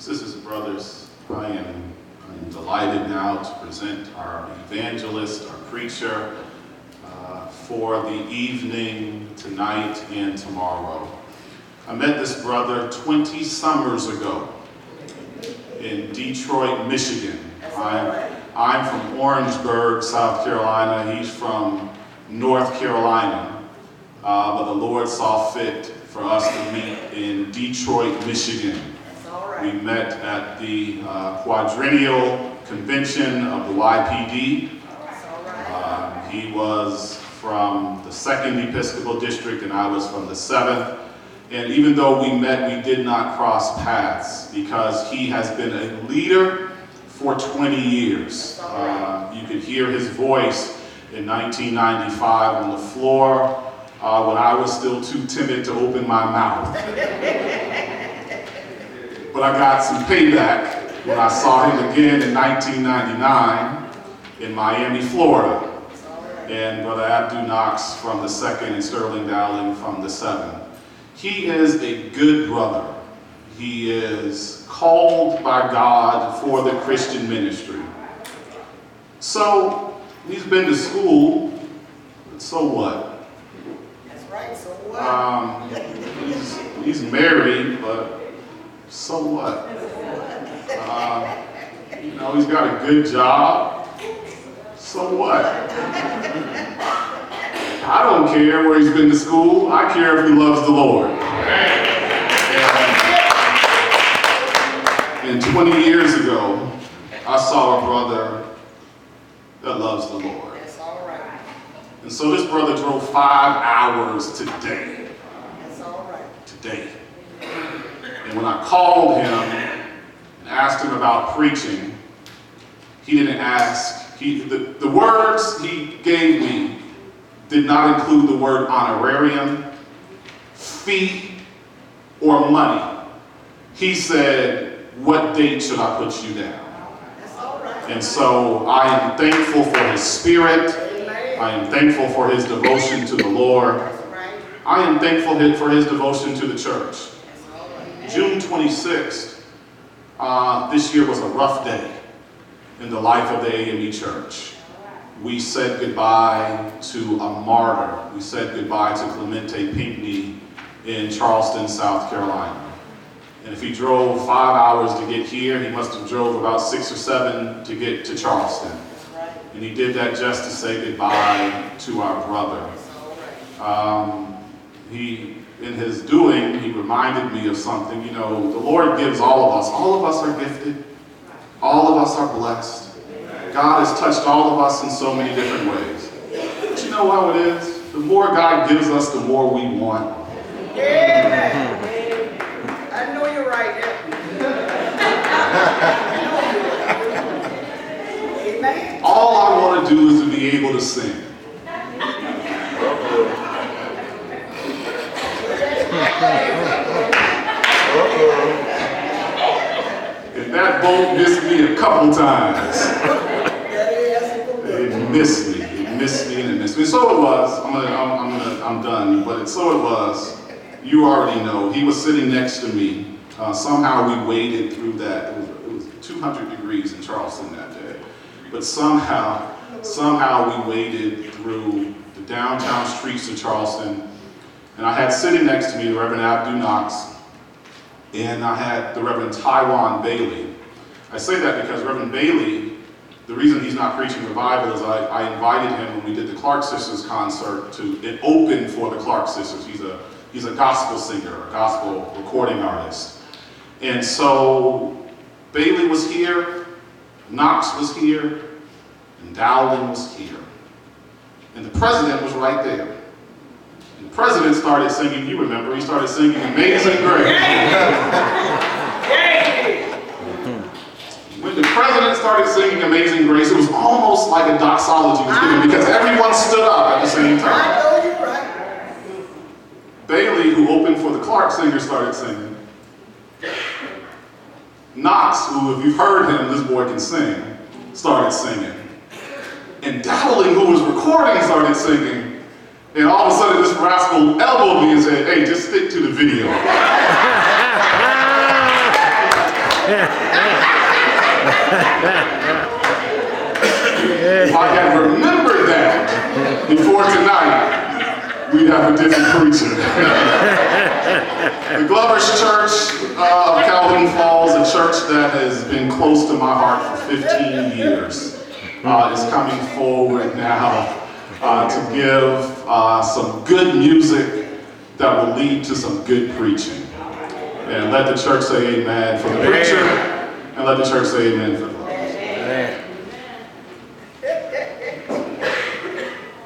Sisters and brothers, I am delighted now to present our evangelist, our preacher, for the evening tonight and tomorrow. I met this brother 20 summers ago in Detroit, Michigan. I'm from Orangeburg, South Carolina. He's from North Carolina. But the Lord saw fit for us to meet in Detroit, Michigan. We met at the quadrennial convention of the YPD. He was from the 2nd Episcopal District and I was from the 7th. And even though we met, we did not cross paths because he has been a leader for 20 years. You could hear his voice in 1995 on the floor when I was still too timid to open my mouth. But I got some payback when I saw him again in 1999 in Miami, Florida. And Brother Abdu Knox from the 2nd and Sterling Dowling from the 7th. He is a good brother. He is called by God for the Christian ministry. So, he's been to school, but so what? That's right, so what? He's married, but so what? He's got a good job, so what? I don't care where he's been to school, I care if he loves the Lord. And 20 years ago, I saw a brother that loves the Lord. That's all right. And so this brother drove 5 hours today. That's all right. Today. And when I called him and asked him about preaching, he didn't ask. The words he gave me did not include the word honorarium, fee, or money. He said, "What date should I put you down?" That's all right. And so I am thankful for his spirit. Amen. I am thankful for his devotion to the Lord. That's right. I am thankful for his devotion to the church. That's all right. June 26th, this year was a rough day in the life of the A.M.E. church. We said goodbye to a martyr. We said goodbye to Clemente Pinckney in Charleston, South Carolina. And if he drove 5 hours to get here, he must have drove about 6 or 7 to get to Charleston. That's right. And he did that just to say goodbye to our brother. That's all right. In his doing, he reminded me of something. The Lord gives all of us. All of us are gifted. All of us are blessed. God has touched all of us in so many different ways. But you know how it is? The more God gives us, the more we want. Amen. I know you're right. Amen. All I want to do is to be able to sing. And that boat missed me a couple times. It missed me. It missed me and it missed me. So it was. I'm done. But so it was. You already know. He was sitting next to me. Somehow we waded through that. It was 200 degrees in Charleston that day. But somehow we waded through the downtown streets of Charleston. And I had sitting next to me the Reverend Abdu Knox. And I had the Reverend Taiwan Bailey. I say that because Reverend Bailey, the reason he's not preaching revival is I invited him when we did the Clark Sisters concert to open for the Clark Sisters. He's a gospel singer, a gospel recording artist. And so Bailey was here, Knox was here, and Dowling was here. And the president was right there. And the president started singing, you remember, he started singing Amazing Grace. When the president started singing Amazing Grace, it was almost like a doxology was given because everyone stood up at the same time. I know you're right. Bailey, who opened for the Clark singers, started singing. Knox, who, if you've heard him, this boy can sing, started singing. And Dowling, who was recording, started singing. And all of a sudden, this rascal elbowed me and said, "Hey, just stick to the video." If I had remembered that before tonight, we'd have a different preacher. The Glover's Church of Calhoun Falls, a church that has been close to my heart for 15 years, is coming forward now to give some good music that will lead to some good preaching. And let the church say amen for the preacher, and let the church say amen for the Lord.